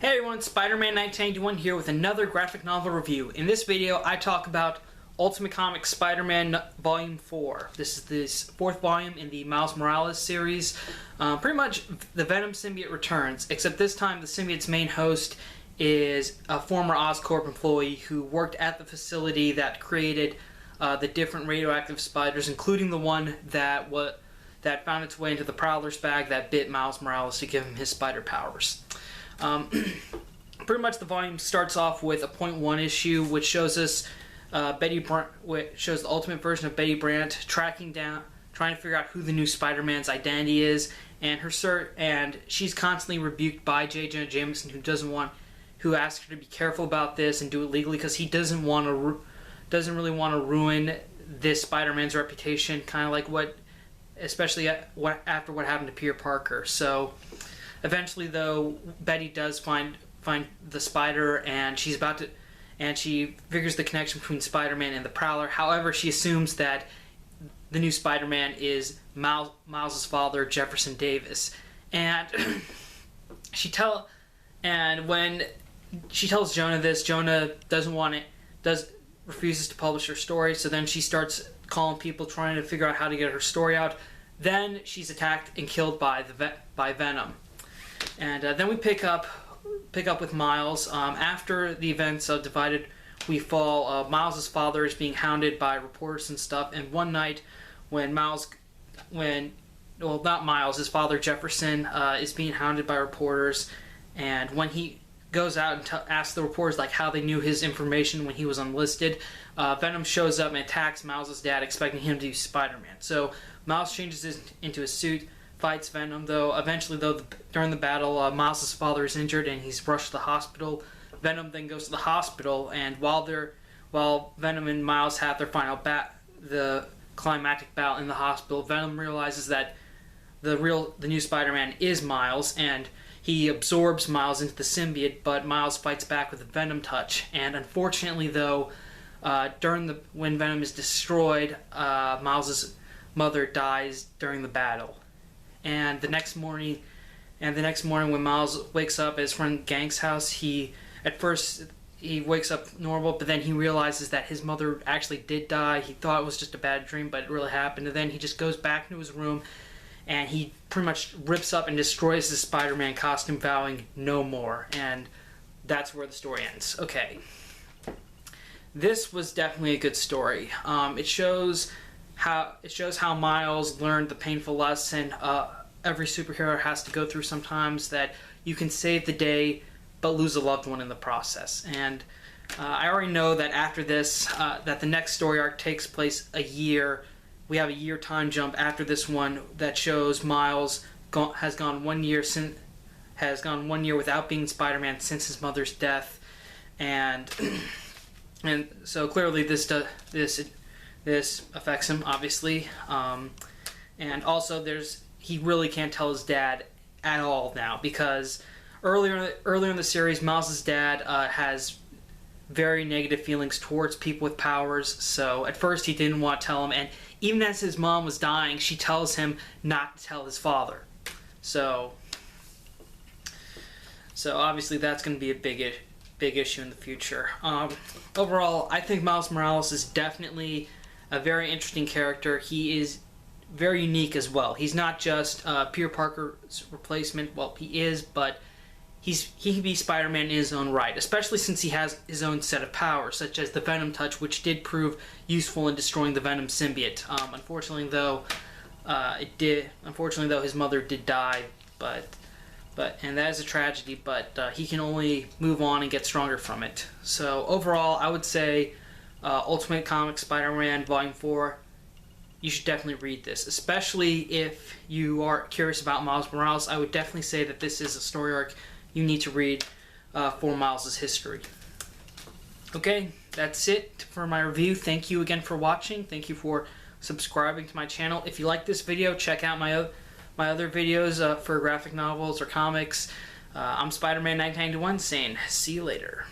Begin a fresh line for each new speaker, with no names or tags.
Hey everyone, Spider-Man 1991 here with another graphic novel review. In this video, I talk about Ultimate Comics Spider-Man Volume 4. This is this fourth volume in the Miles Morales series. Pretty much the Venom symbiote returns, except this time the symbiote's main host is a former Oscorp employee who worked at the facility that created the different radioactive spiders, including the one that found its way into the Prowler's bag that bit Miles Morales to give him his spider powers. Pretty much the volume starts off with a .1 issue, which shows us shows the ultimate version of Betty Brant trying to figure out who the new Spider-Man's identity is, and she's constantly rebuked by J. Jonah Jameson, who asks her to be careful about this and do it legally because he doesn't really want to ruin this Spider-Man's reputation, kind of like especially after what happened to Peter Parker. So eventually, though, Betty does find the spider, and she figures the connection between Spider-Man and the Prowler. However, she assumes that the new Spider-Man is Miles' father, Jefferson Davis, and when she tells Jonah this, Jonah refuses to publish her story. So then she starts calling people, trying to figure out how to get her story out. Then she's attacked and killed by Venom. And then we pick up with Miles. After the events of Divided We Fall, Miles' father is being hounded by reporters and stuff. And one night, his father Jefferson is being hounded by reporters, and when he goes out and asks the reporters how they knew his information when he was unlisted, Venom shows up and attacks Miles' dad, expecting him to be Spider-Man. So Miles changes into his suit, fights Venom, eventually during the battle, Miles' father is injured and he's rushed to the hospital. Venom then goes to the hospital, and while Venom and Miles have their final the climactic battle in the hospital, Venom realizes that the new Spider-Man is Miles, and he absorbs Miles into the symbiote, but Miles fights back with a Venom touch. And unfortunately, though, when Venom is destroyed, Miles' mother dies during the battle. And the next morning, when Miles wakes up at his friend Gang's house, he wakes up normal, but then he realizes that his mother actually did die. He thought it was just a bad dream, but it really happened. And then he just goes back into his room, and he pretty much rips up and destroys his Spider-Man costume, vowing no more. And that's where the story ends. Okay. This was definitely a good story. It shows how Miles learned the painful lesson every superhero has to go through sometimes, that you can save the day but lose a loved one in the process. And I already know that after this, that the next story arc takes place a year. We have a year time jump after this one that shows Miles has gone 1 year without being Spider-Man since his mother's death, and so clearly this affects him, obviously, and also he really can't tell his dad at all now, because earlier in the series, Miles' dad has very negative feelings towards people with powers. So at first he didn't want to tell him, and even as his mom was dying, she tells him not to tell his father. So obviously that's going to be a big issue in the future. Overall, I think Miles Morales is definitely a very interesting character. He is very unique as well. He's not just Peter Parker's replacement. Well, he is, but he can be Spider-Man in his own right, especially since he has his own set of powers, such as the Venom touch, which did prove useful in destroying the Venom symbiote. Unfortunately, though, his mother did die, and that is a tragedy. But he can only move on and get stronger from it. So overall, I would say Ultimate Comics Spider-Man Volume 4. You should definitely read this, especially if you are curious about Miles Morales. I would definitely say that this is a story arc you need to read for Miles' history. Okay, that's it for my review. Thank you again for watching. Thank you for subscribing to my channel. If you like this video, check out my other videos for graphic novels or comics. I'm Spider-Man 1991 saying, see you later.